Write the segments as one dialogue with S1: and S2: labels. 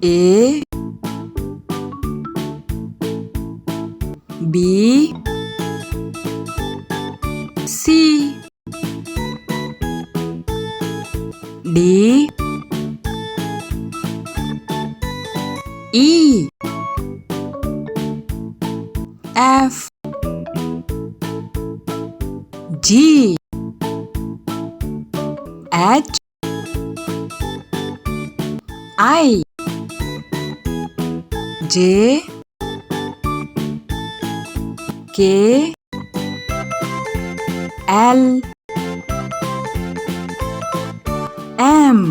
S1: A B C D E F G H I J K L M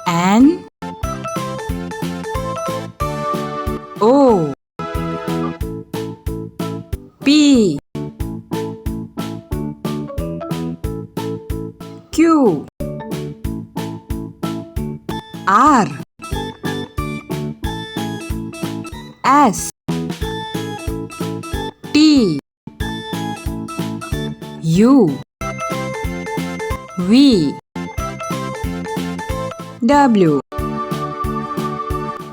S1: N O P Q R S T U V W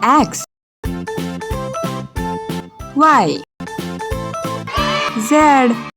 S1: X Y Z